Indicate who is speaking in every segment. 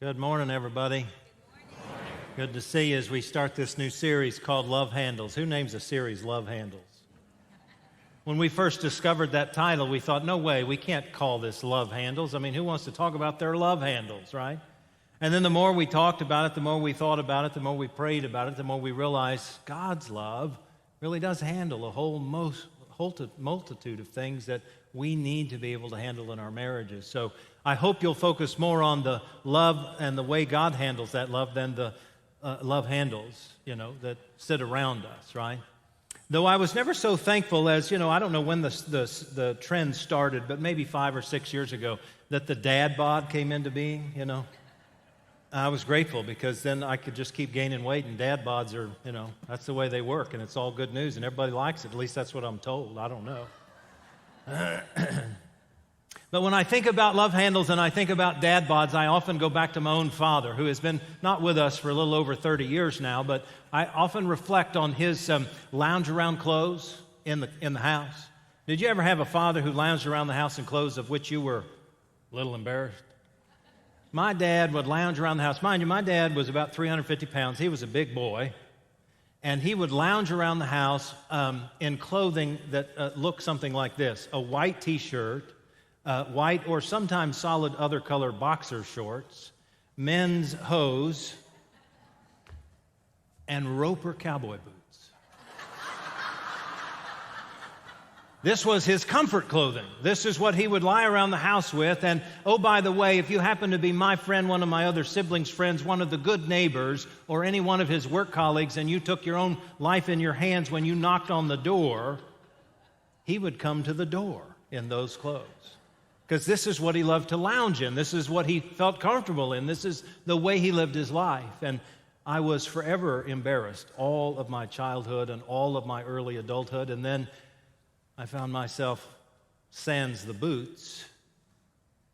Speaker 1: Good morning, everybody. Good morning. Good to see you as we start this new series called Love Handles. Who names a series Love Handles? When we first discovered that title, we thought, no way, we can't call this Love Handles. I mean, who wants to talk about their love handles, right? And then the more we talked about it, the more we thought about it, the more we prayed about it, the more we realized God's love really does handle a whole multitude of things that we need to be able to handle in our marriages. So I hope you'll focus more on the love and the way God handles that love than the love handles, that sit around us, right? Though I was never so thankful as, I don't know when the trend started, but maybe 5 or 6 years ago, that the dad bod came into being, I was grateful because then I could just keep gaining weight, and dad bods are, that's the way they work, and it's all good news, and everybody likes it. At least that's what I'm told. I don't know. But when I think about love handles and I think about dad bods, I often go back to my own father, who has been not with us for a little over 30 years now, but I often reflect on his lounge around clothes in the house. Did you ever have a father who lounged around the house in clothes of which you were a little embarrassed? My dad would lounge around the house. Mind you, my dad was about 350 pounds. He was a big boy. And he would lounge around the house in clothing that looked something like this: a white T-shirt, white or sometimes solid other color boxer shorts, men's hose, and Roper cowboy boots. This was his comfort clothing. This is what he would lie around the house with. And, oh, by the way, if you happen to be my friend, one of my other siblings' friends, one of the good neighbors, or any one of his work colleagues, and you took your own life in your hands when you knocked on the door, he would come to the door in those clothes. Because this is what he loved to lounge in. This is what he felt comfortable in. This is the way he lived his life. And I was forever embarrassed all of my childhood and all of my early adulthood. And then I found myself, sans the boots,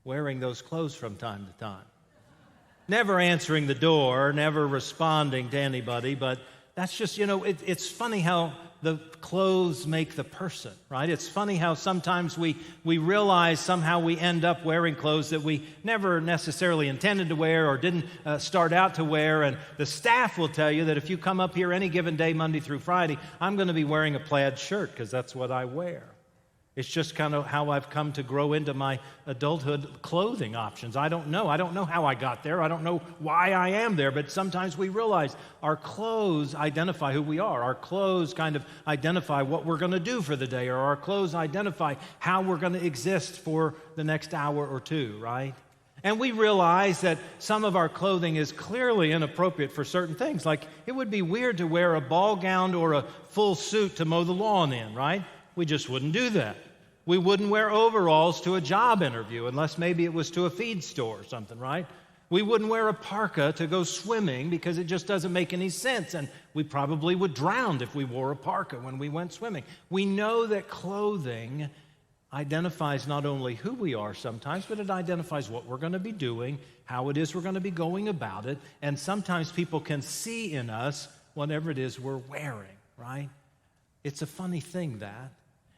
Speaker 1: wearing those clothes from time to time. Never answering the door, never responding to anybody, but that's just, it's funny how the clothes make the person, right? It's funny how sometimes we realize somehow we end up wearing clothes that we never necessarily intended to wear or didn't start out to wear. And the staff will tell you that if you come up here any given day, Monday through Friday, I'm going to be wearing a plaid shirt because that's what I wear. It's just kind of how I've come to grow into my adulthood clothing options. I don't know how I got there. I don't know why I am there, but sometimes we realize our clothes identify who we are. Our clothes kind of identify what we're going to do for the day, or our clothes identify how we're going to exist for the next hour or two, right? And we realize that some of our clothing is clearly inappropriate for certain things. Like, it would be weird to wear a ball gown or a full suit to mow the lawn in, right? We just wouldn't do that. We wouldn't wear overalls to a job interview unless maybe it was to a feed store or something, right? We wouldn't wear a parka to go swimming because it just doesn't make any sense, and we probably would drown if we wore a parka when we went swimming. We know that clothing identifies not only who we are sometimes, but it identifies what we're going to be doing, how it is we're going to be going about it, and sometimes people can see in us whatever it is we're wearing, right? It's a funny thing, that.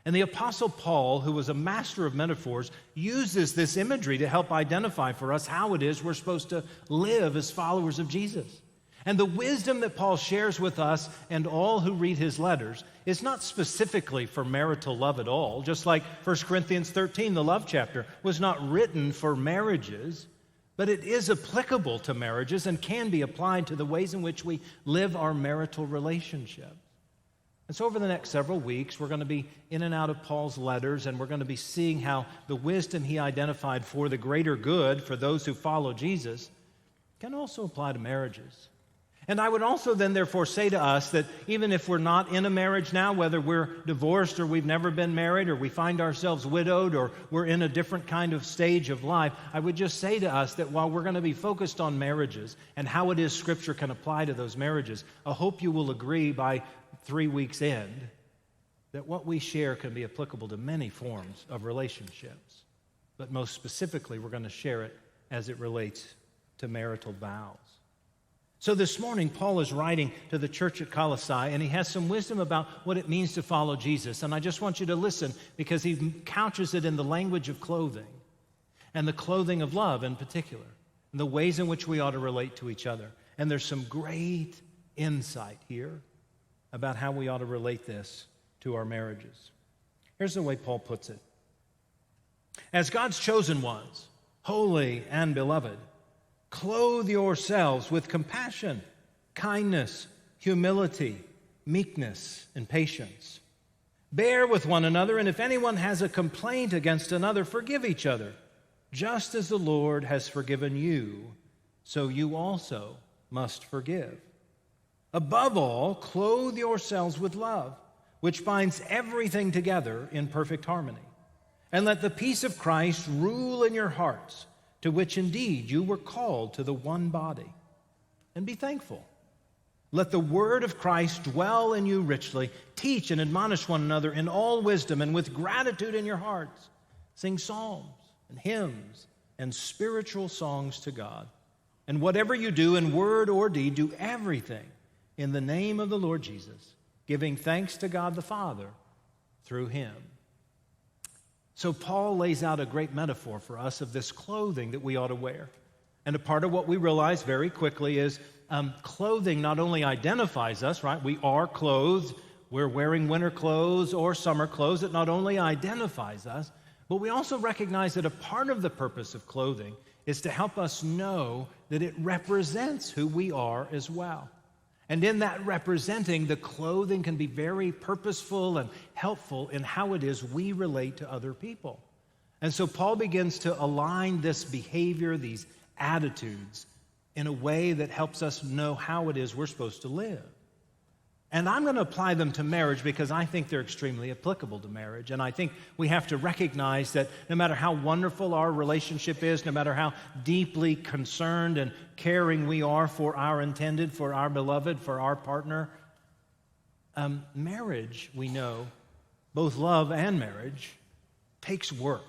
Speaker 1: And the Apostle Paul, who was a master of metaphors, uses this imagery to help identify for us how it is we're supposed to live as followers of Jesus. And the wisdom that Paul shares with us and all who read his letters is not specifically for marital love at all, just like 1 Corinthians 13, the love chapter, was not written for marriages, but it is applicable to marriages and can be applied to the ways in which we live our marital relationship. And so over the next several weeks, we're going to be in and out of Paul's letters, and we're going to be seeing how the wisdom he identified for the greater good for those who follow Jesus can also apply to marriages. And I would also then therefore say to us that even if we're not in a marriage now, whether we're divorced or we've never been married, or we find ourselves widowed, or we're in a different kind of stage of life, I would just say to us that while we're going to be focused on marriages and how it is Scripture can apply to those marriages, I hope you will agree by 3 weeks end that what we share can be applicable to many forms of relationships. But most specifically, we're going to share it as it relates to marital vows. So this morning, Paul is writing to the church at Colossae, and he has some wisdom about what it means to follow Jesus. And I just want you to listen, because he couches it in the language of clothing, and the clothing of love in particular. and the ways in which we ought to relate to each other. And there's some great insight here about how we ought to relate this to our marriages. Here's the way Paul puts it. As God's chosen ones, holy and beloved, clothe yourselves with compassion, kindness, humility, meekness, and patience. Bear with one another, and if anyone has a complaint against another, forgive each other. Just as the Lord has forgiven you, so you also must forgive. Above all, clothe yourselves with love, which binds everything together in perfect harmony. And let the peace of Christ rule in your hearts, to which indeed you were called to the one body. And be thankful. Let the word of Christ dwell in you richly. Teach and admonish one another in all wisdom, and with gratitude in your hearts. Sing psalms and hymns and spiritual songs to God. And whatever you do in word or deed, do everything in the name of the Lord Jesus, giving thanks to God the Father through him. So Paul lays out a great metaphor for us of this clothing that we ought to wear. And a part of what we realize very quickly is clothing not only identifies us, right? We are clothed. We're wearing winter clothes or summer clothes. It not only identifies us, but we also recognize that a part of the purpose of clothing is to help us know that it represents who we are as well. And in that representing, the clothing can be very purposeful and helpful in how it is we relate to other people. And so Paul begins to align this behavior, these attitudes, in a way that helps us know how it is we're supposed to live. And I'm going to apply them to marriage because I think they're extremely applicable to marriage. And I think we have to recognize that no matter how wonderful our relationship is, no matter how deeply concerned and caring we are for our intended, for our beloved, for our partner, marriage, we know, both love and marriage, takes work.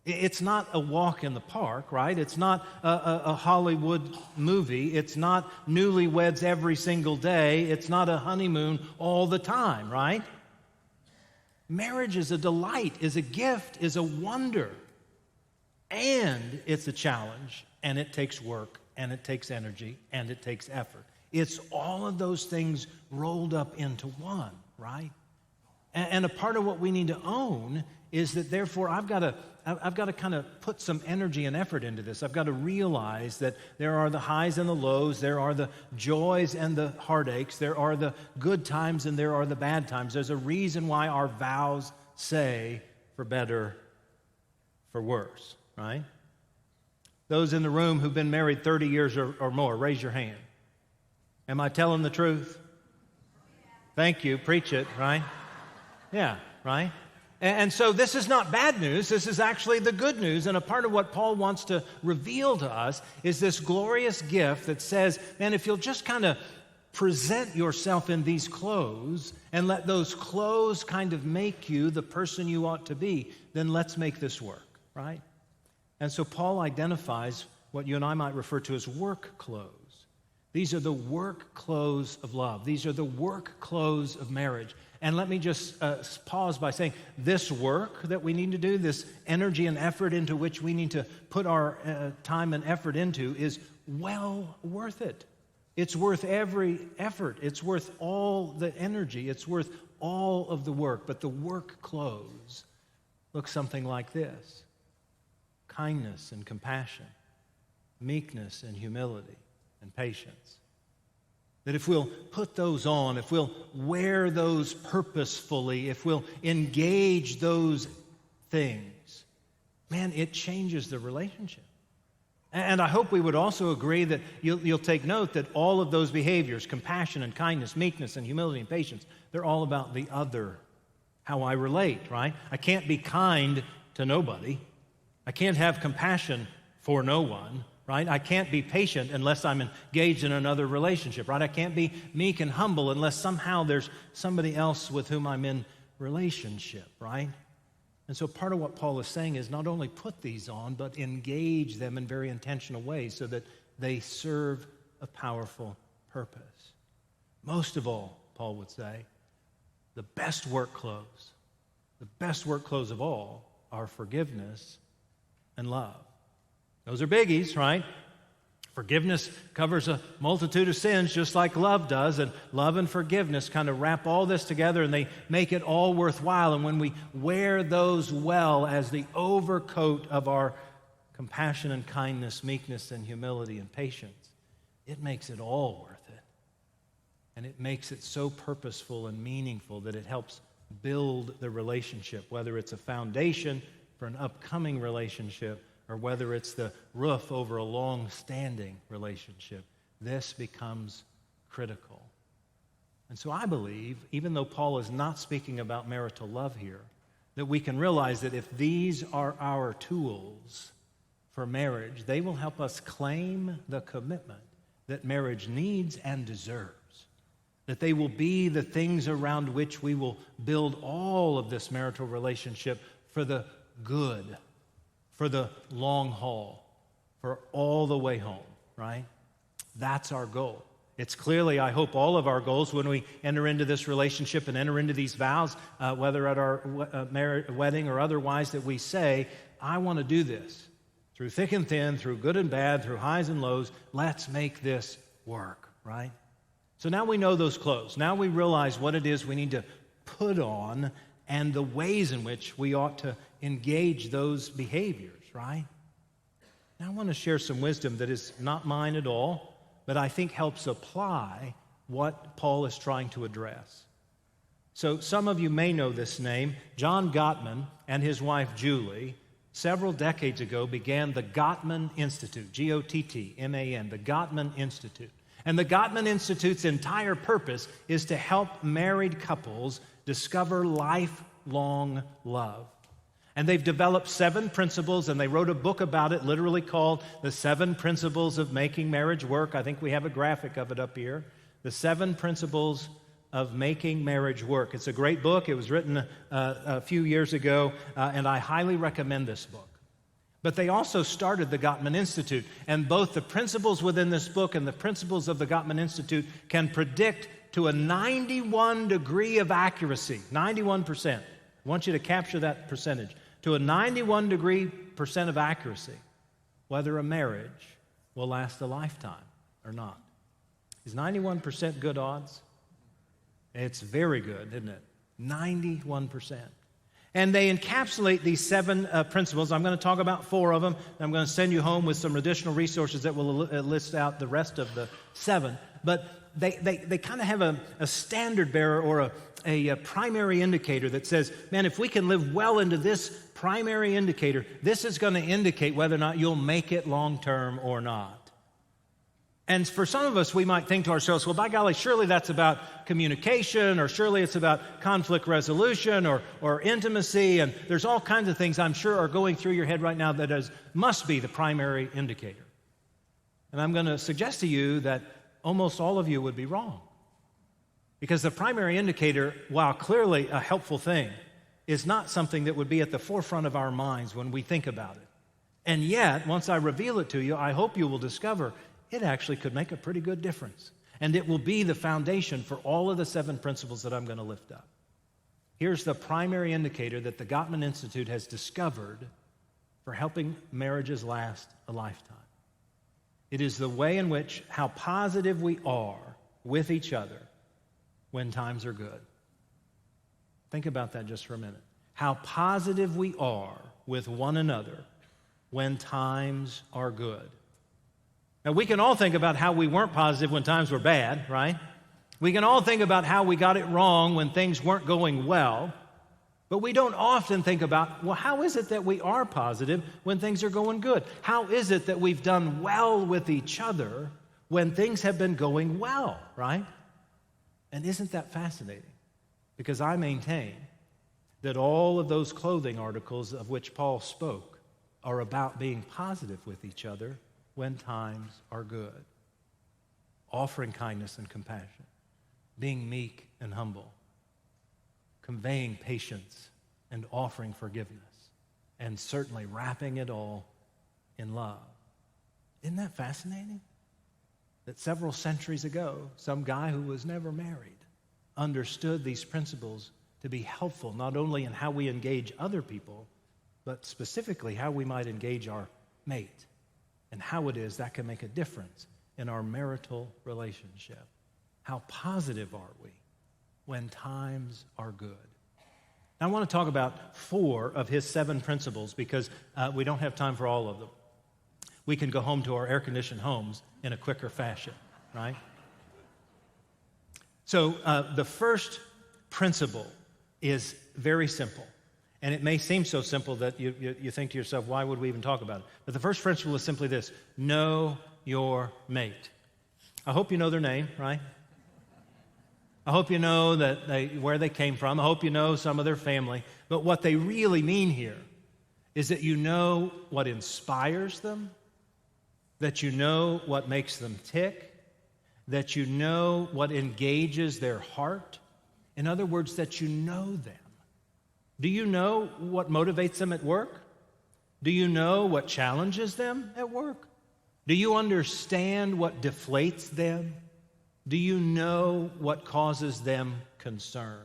Speaker 1: It's not a walk in the park, right? It's not a Hollywood movie. It's not newlyweds every single day. It's not a honeymoon all the time, right? Marriage is a delight, is a gift, is a wonder. And it's a challenge, and it takes work, and it takes energy, and it takes effort. It's all of those things rolled up into one, right? And a part of what we need to own is that, therefore, I've got to kind of put some energy and effort into this. I've got to realize that there are the highs and the lows, there are the joys and the heartaches, there are the good times and there are the bad times. There's a reason why our vows say for better, for worse, right? Those in the room who've been married 30 years or more, raise your hand. Am I telling the truth? Thank you. Preach it, right? Yeah, right? And so this is not bad news. This is actually the good news. And a part of what Paul wants to reveal to us is this glorious gift that says, man, if you'll just kind of present yourself in these clothes and let those clothes kind of make you the person you ought to be, then let's make this work, right? And so Paul identifies what you and I might refer to as work clothes. These are the work clothes of love. These are the work clothes of marriage. And let me just pause by saying this work that we need to do, this energy and effort into which we need to put our time and effort into is well worth it. It's worth every effort. It's worth all the energy. It's worth all of the work. But the work clothes look something like this: kindness and compassion, meekness and humility and patience. That if we'll put those on, if we'll wear those purposefully, if we'll engage those things, man, it changes the relationship. And I hope we would also agree that you'll take note that all of those behaviors, compassion and kindness, meekness and humility and patience, they're all about the other, how I relate, right? I can't be kind to nobody. I can't have compassion for no one. Right? I can't be patient unless I'm engaged in another relationship, right? I can't be meek and humble unless somehow there's somebody else with whom I'm in relationship, right? And so part of what Paul is saying is not only put these on, but engage them in very intentional ways so that they serve a powerful purpose. Most of all, Paul would say, the best work clothes of all are forgiveness and love. Those are biggies, right? Forgiveness covers a multitude of sins just like love does, and love and forgiveness kind of wrap all this together and they make it all worthwhile. And when we wear those well as the overcoat of our compassion and kindness, meekness and humility and patience, it makes it all worth it. And it makes it so purposeful and meaningful that it helps build the relationship, whether it's a foundation for an upcoming relationship or whether it's the roof over a long-standing relationship. This becomes critical. And so I believe, even though Paul is not speaking about marital love here, that we can realize that if these are our tools for marriage, they will help us claim the commitment that marriage needs and deserves. That they will be the things around which we will build all of this marital relationship for the good, for the long haul, for all the way home, right? That's our goal. It's clearly, I hope, all of our goals when we enter into this relationship and enter into these vows, whether at our wedding or otherwise, that we say, I want to do this. Through thick and thin, through good and bad, through highs and lows, let's make this work, right? So now we know those clothes. Now we realize what it is we need to put on and the ways in which we ought to engage those behaviors, right? Now I want to share some wisdom that is not mine at all, but I think helps apply what Paul is trying to address. So some of you may know this name. John Gottman and his wife Julie, several decades ago, began the Gottman Institute, Gottman, the Gottman Institute. And the Gottman Institute's entire purpose is to help married couples discover lifelong love. And they've developed 7 principles, and they wrote a book about it, literally called The 7 Principles of Making Marriage Work. I think we have a graphic of it up here. The 7 Principles of Making Marriage Work. It's a great book. It was written a few years ago, and I highly recommend this book. But they also started the Gottman Institute, and both the principles within this book and the principles of the Gottman Institute can predict to a 91 degree of accuracy, 91%. I want you to capture that percentage. To a 91 degree percent of accuracy, whether a marriage will last a lifetime or not. Is 91% good odds? It's very good, isn't it? 91%. And they encapsulate these 7 principles. I'm going to talk about 4 of them. I'm going to send you home with some additional resources that will list out the rest of the 7. But they kind of have a standard bearer or a primary indicator that says, man, if we can live well into this primary indicator, this is going to indicate whether or not you'll make it long term or not. And for some of us, we might think to ourselves, well, by golly, surely that's about communication, or surely it's about conflict resolution or intimacy, and there's all kinds of things I'm sure are going through your head right now that must be the primary indicator. And I'm going to suggest to you that almost all of you would be wrong. Because the primary indicator, while clearly a helpful thing, is not something that would be at the forefront of our minds when we think about it. And yet, once I reveal it to you, I hope you will discover it actually could make a pretty good difference. And it will be the foundation for all of the 7 principles that I'm going to lift up. Here's the primary indicator that the Gottman Institute has discovered for helping marriages last a lifetime. It is the way in which how positive we are with each other when times are good. Think about that just for a minute. How positive we are with one another when times are good. Now, we can all think about how we weren't positive when times were bad, right? We can all think about how we got it wrong when things weren't going well, but we don't often think about, well, how is it that we are positive when things are going good? How is it that we've done well with each other when things have been going well, right? And isn't that fascinating? Because I maintain that all of those clothing articles of which Paul spoke are about being positive with each other when times are good, offering kindness and compassion, being meek and humble, conveying patience and offering forgiveness, and certainly wrapping it all in love. Isn't that fascinating? That several centuries ago, some guy who was never married understood these principles to be helpful not only in how we engage other people, but specifically how we might engage our mate. and how it is that can make a difference in our marital relationship. How positive are we when times are good? Now, I want to talk about 4 of his 7 principles because we don't have time for all of them. We can go home to our air-conditioned homes in a quicker fashion, right? So the first principle is very simple. And it may seem so simple that you think to yourself, why would we even talk about it? But the first principle is simply this: know your mate. I hope you know their name, right? I hope you know where they came from. I hope you know some of their family. But what they really mean here is that you know what inspires them, that you know what makes them tick, that you know what engages their heart. In other words, that you know them. Do you know what motivates them at work? Do you know what challenges them at work? Do you understand what deflates them? Do you know what causes them concern?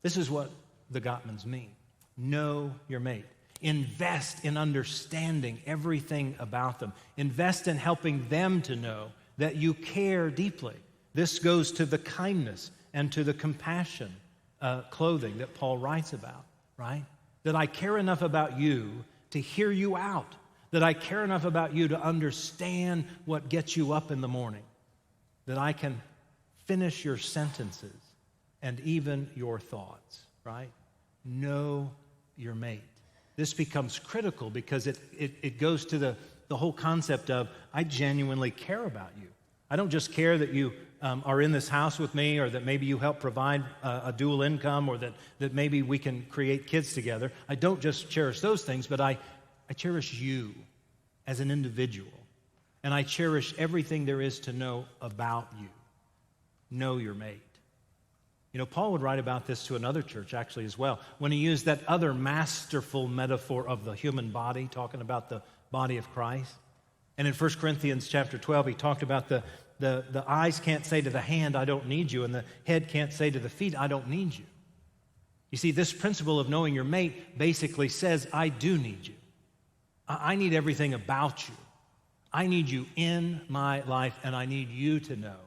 Speaker 1: This is what the Gottmans mean. Know your mate. Invest in understanding everything about them. Invest in helping them to know that you care deeply. This goes to the kindness and to the compassion clothing that Paul writes about, right? That I care enough about you to hear you out. That I care enough about you to understand what gets you up in the morning. That I can finish your sentences and even your thoughts, right? Know your mate. This becomes critical because it goes to the whole concept of I genuinely care about you. I don't just care that you are in this house with me, or that maybe you help provide a dual income, or that maybe we can create kids together. I don't just cherish those things, but I cherish you as an individual. And I cherish everything there is to know about you. Know your mate. You know, Paul would write about this to another church actually as well, when he used that other masterful metaphor of the human body, talking about the body of Christ. And in 1 Corinthians chapter 12, he talked about the eyes can't say to the hand, I don't need you, and the head can't say to the feet, I don't need you. You see, this principle of knowing your mate basically says, I do need you. I need everything about you. I need you in my life, and I need you to know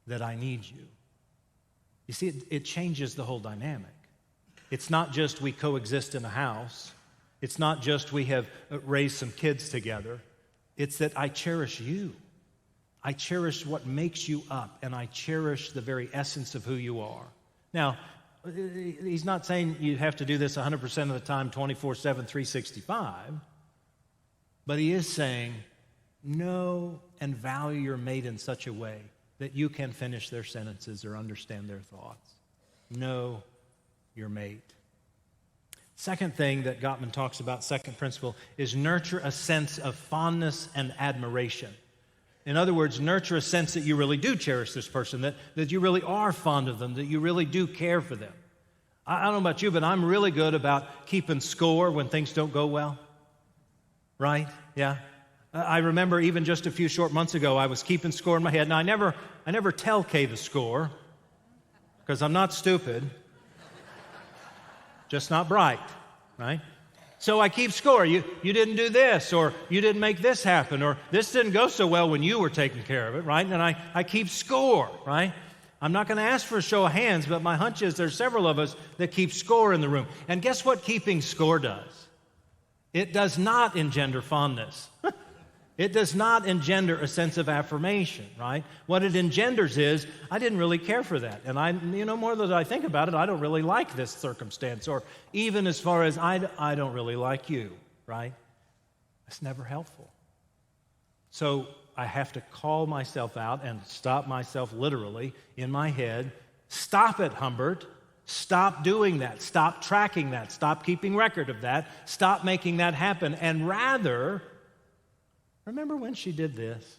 Speaker 1: that I need you. You see, it changes the whole dynamic. It's not just we coexist in a house. It's not just we have raised some kids together. It's that I cherish you. I cherish what makes you up, and I cherish the very essence of who you are. Now, he's not saying you have to do this 100% of the time, 24/7, 365, but he is saying, know and value your mate in such a way that you can finish their sentences or understand their thoughts. Know your mate. Second thing that Gottman talks about, second principle, is nurture a sense of fondness and admiration. In other words, nurture a sense that you really do cherish this person, that you really are fond of them, that you really do care for them. I don't know about you, but I'm really good about keeping score when things don't go well. Right? Yeah. I remember even just a few short months ago, I was keeping score in my head. Now, I never tell Kay the score because I'm not stupid, just not bright, right? So I keep score. You didn't do this, or you didn't make this happen, or this didn't go so well when you were taking care of it, right? And I keep score, right? I'm not going to ask for a show of hands, but my hunch is there's several of us that keep score in the room. And guess what keeping score does? It does not engender fondness. It does not engender a sense of affirmation, right? What it engenders is, I didn't really care for that. And more than I think about it, I don't really like this circumstance. Or even as far as I don't really like you, right? That's never helpful. So I have to call myself out and stop myself literally in my head. Stop it, Humbert. Stop doing that. Stop tracking that. Stop keeping record of that. Stop making that happen. And rather, remember when she did this?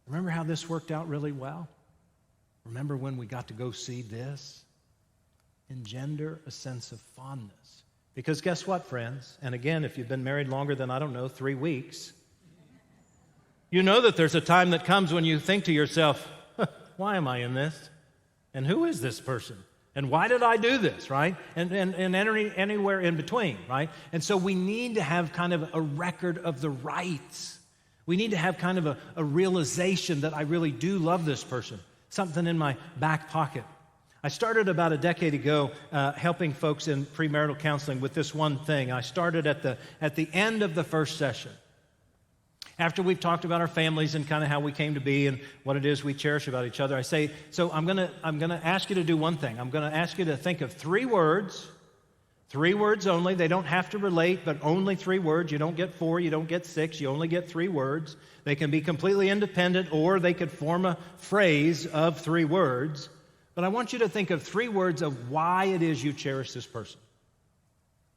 Speaker 1: Remember how this worked out really well? Remember when we got to go see this? Engender a sense of fondness. Because guess what, friends? And again, if you've been married longer than, 3 weeks, you know that there's a time that comes when you think to yourself, why am I in this? And who is this person? And why did I do this, right? And anywhere in between, right? And so we need to have kind of a record of the rights. We need to have kind of a realization that I really do love this person, something in my back pocket. I started about a decade ago helping folks in premarital counseling with this one thing. I started at the end of the first session. After we've talked about our families and kind of how we came to be and what it is we cherish about each other, I say, so I'm gonna ask you to do one thing. I'm gonna ask you to think of 3 words only. They don't have to relate, but only 3 words. You don't get 4, you don't get 6, you only get 3 words. They can be completely independent, or they could form a phrase of 3 words. But I want you to think of 3 words of why it is you cherish this person.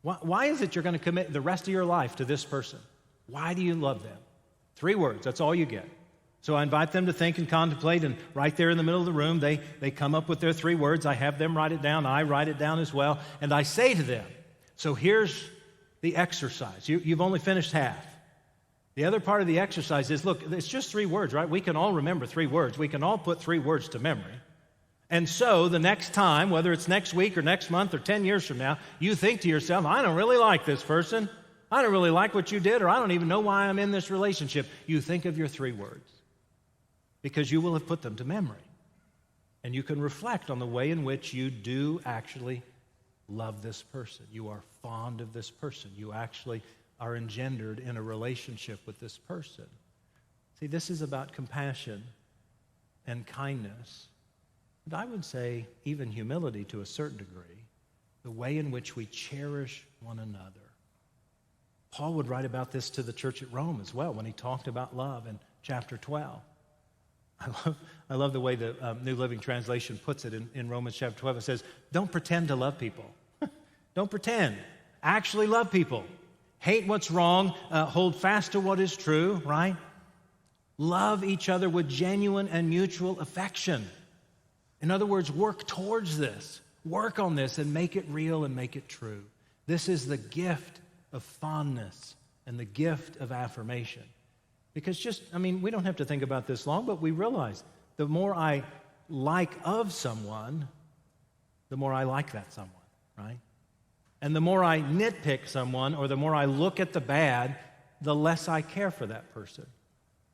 Speaker 1: Why is it you're going to commit the rest of your life to this person? Why do you love them? 3 words, that's all you get. So I invite them to think and contemplate, and right there in the middle of the room, they come up with their 3 words. I have them write it down. I write it down as well. And I say to them, so here's the exercise. You've only finished half. The other part of the exercise is, look, it's just 3 words, right? We can all remember 3 words. We can all put 3 words to memory. And so the next time, whether it's next week or next month or 10 years from now, you think to yourself, I don't really like this person. I don't really like what you did, or I don't even know why I'm in this relationship. You think of your 3 words because you will have put them to memory. And you can reflect on the way in which you do actually love this person. You are fond of this person. You actually are engendered in a relationship with this person. See, this is about compassion and kindness. And I would say even humility to a certain degree, the way in which we cherish one another. Paul would write about this to the church at Rome as well when he talked about love in chapter 12. I love the way the New Living Translation puts it in Romans chapter 12. It says, don't pretend to love people. Don't pretend. Actually love people. Hate what's wrong. Hold fast to what is true, right? Love each other with genuine and mutual affection. In other words, work towards this. Work on this and make it real and make it true. This is the gift of fondness and the gift of affirmation. Because we don't have to think about this long, but we realize the more I like of someone, the more I like that someone, right? And the more I nitpick someone or the more I look at the bad, the less I care for that person.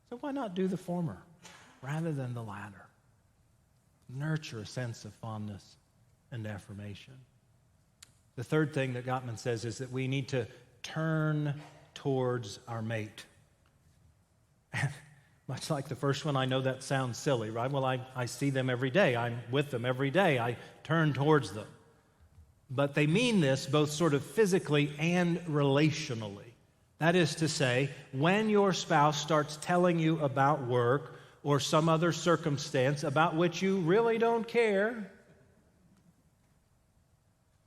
Speaker 1: So why not do the former rather than the latter? Nurture a sense of fondness and affirmation. The third thing that Gottman says is that we need to turn towards our mate. Much like the first one, I know that sounds silly, right? Well, I see them every day. I'm with them every day. I turn towards them. But they mean this both sort of physically and relationally. That is to say, when your spouse starts telling you about work or some other circumstance about which you really don't care,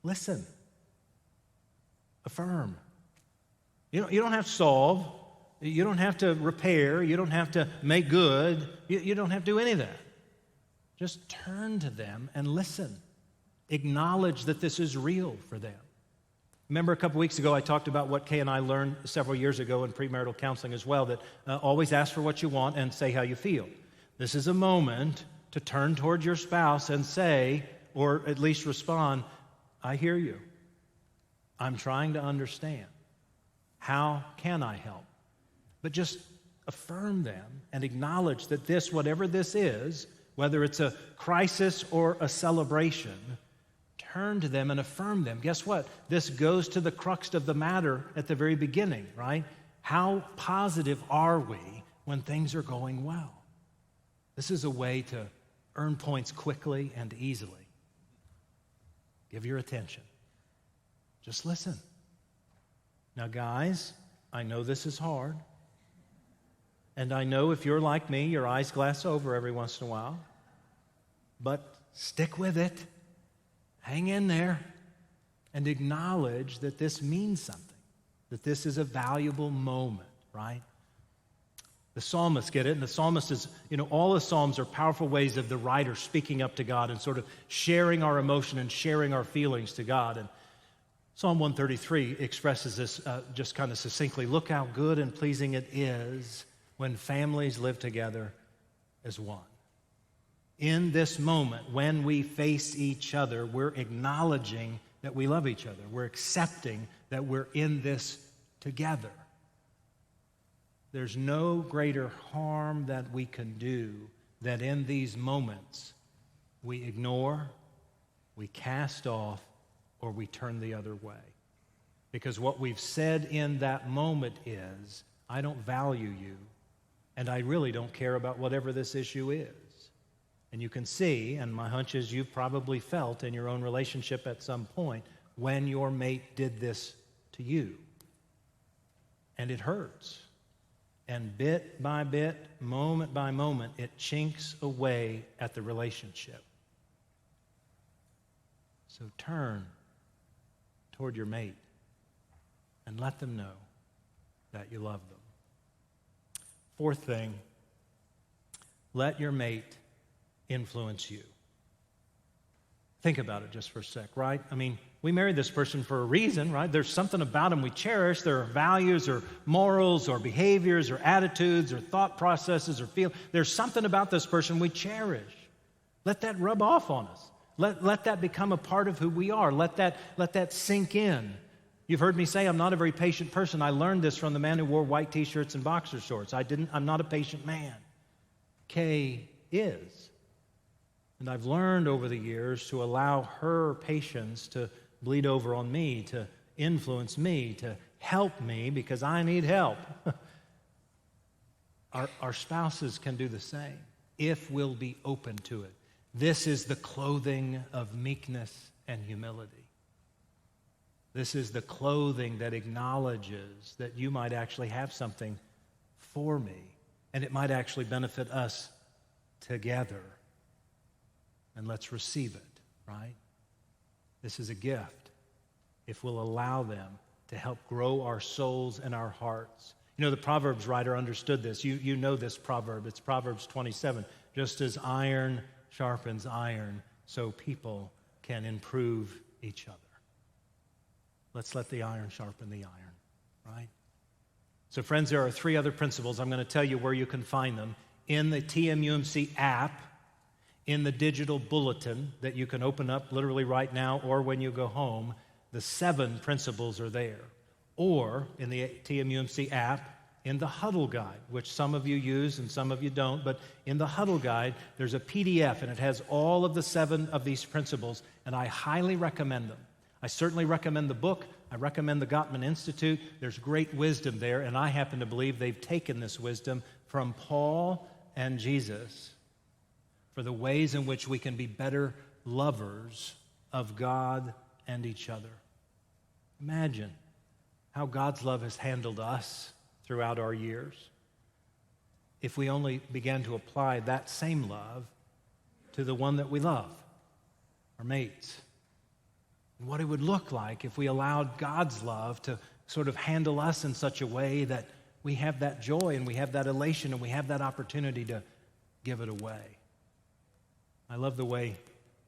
Speaker 1: listen. Affirm. You don't have to solve. You don't have to repair. You don't have to make good. You don't have to do any of that. Just turn to them and listen. Acknowledge that this is real for them. Remember a couple weeks ago I talked about what Kay and I learned several years ago in premarital counseling as well, that always ask for what you want and say how you feel. This is a moment to turn toward your spouse and say, or at least respond, I hear you. I'm trying to understand. How can I help? But just affirm them and acknowledge that this, whatever this is, whether it's a crisis or a celebration, turn to them and affirm them. Guess what? This goes to the crux of the matter at the very beginning, right? How positive are we when things are going well? This is a way to earn points quickly and easily. Give your attention. Just listen. Now, guys, I know this is hard. And I know if you're like me, your eyes glass over every once in a while. But stick with it. Hang in there. And acknowledge that this means something. That this is a valuable moment, right? The psalmists get it, and the psalmist is, all the psalms are powerful ways of the writer speaking up to God and sort of sharing our emotion and sharing our feelings to God. And Psalm 133 expresses this just kind of succinctly. Look how good and pleasing it is when families live together as one. In this moment, when we face each other, we're acknowledging that we love each other. We're accepting that we're in this together. There's no greater harm that we can do than in these moments we ignore, we cast off, or we turn the other way. Because what we've said in that moment is, I don't value you, and I really don't care about whatever this issue is. And you can see, and my hunch is you've probably felt in your own relationship at some point, when your mate did this to you. And it hurts. And bit by bit, moment by moment, it chinks away at the relationship. So turn toward your mate and let them know that you love them. Fourth thing, let your mate influence you. Think about it just for a sec, right? I mean, we married this person for a reason, right? There's something about them we cherish. There are values or morals or behaviors or attitudes or thought processes or feel. There's something about this person we cherish. Let that rub off on us. Let that become a part of who we are. Let that sink in. You've heard me say I'm not a very patient person. I learned this from the man who wore white T-shirts and boxer shorts. I'm not a patient man. Kay is. And I've learned over the years to allow her patience to bleed over on me, to influence me, to help me because I need help. Our spouses can do the same if we'll be open to it. This is the clothing of meekness and humility. This is the clothing that acknowledges that you might actually have something for me, and it might actually benefit us together. And let's receive it, right? This is a gift if we'll allow them to help grow our souls and our hearts. You know, the Proverbs writer understood this. You know this proverb. It's Proverbs 27. Just as iron sharpens iron, so people can improve each other. Let's let the iron sharpen the iron, right? So, friends, there are 3 other principles. I'm going to tell you where you can find them in the TMUMC app, in the digital bulletin that you can open up literally right now or when you go home. The 7 principles are there. Or in the TMUMC app, in the Huddle Guide, which some of you use and some of you don't, but in the Huddle Guide, there's a PDF, and it has all of the 7 of these principles, and I highly recommend them. I certainly recommend the book. I recommend the Gottman Institute. There's great wisdom there, and I happen to believe they've taken this wisdom from Paul and Jesus for the ways in which we can be better lovers of God and each other. Imagine how God's love has handled us throughout our years if we only began to apply that same love to the one that we love, our mates. And what it would look like if we allowed God's love to sort of handle us in such a way that we have that joy and we have that elation and we have that opportunity to give it away. I love the way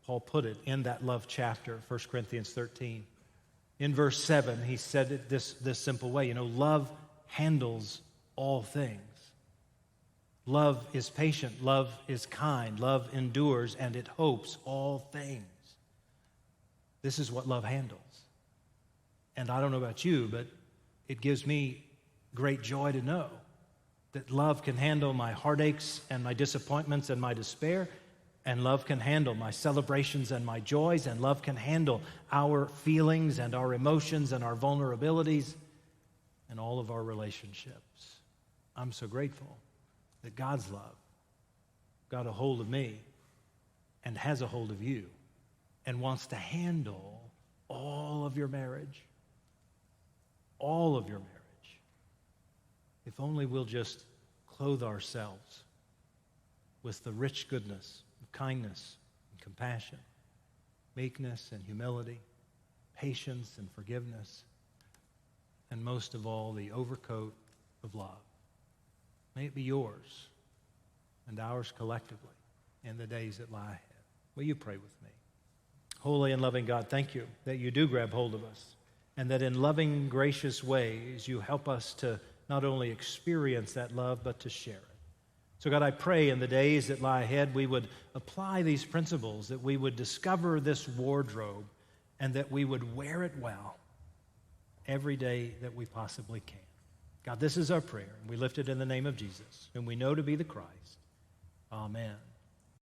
Speaker 1: Paul put it in that love chapter, 1 Corinthians 13. In verse 7, he said it this simple way. You know, love handles all things. Love is patient. Love is kind. Love endures, and it hopes all things. This is what love handles. And I don't know about you, but it gives me great joy to know that love can handle my heartaches and my disappointments and my despair, and love can handle my celebrations and my joys, and love can handle our feelings and our emotions and our vulnerabilities and all of our relationships. I'm so grateful that God's love got a hold of me and has a hold of you and wants to handle all of your marriage. All of your marriage. If only we'll just clothe ourselves with the rich goodness of kindness and compassion, meekness and humility, patience and forgiveness, and most of all, the overcoat of love. May it be yours and ours collectively in the days that lie ahead. Will you pray with me? Holy and loving God, thank you that you do grab hold of us and that in loving, gracious ways you help us to not only experience that love, but to share it. So God, I pray in the days that lie ahead, we would apply these principles, that we would discover this wardrobe, and that we would wear it well every day that we possibly can. God, this is our prayer, and we lift it in the name of Jesus, whom we know to be the Christ. Amen.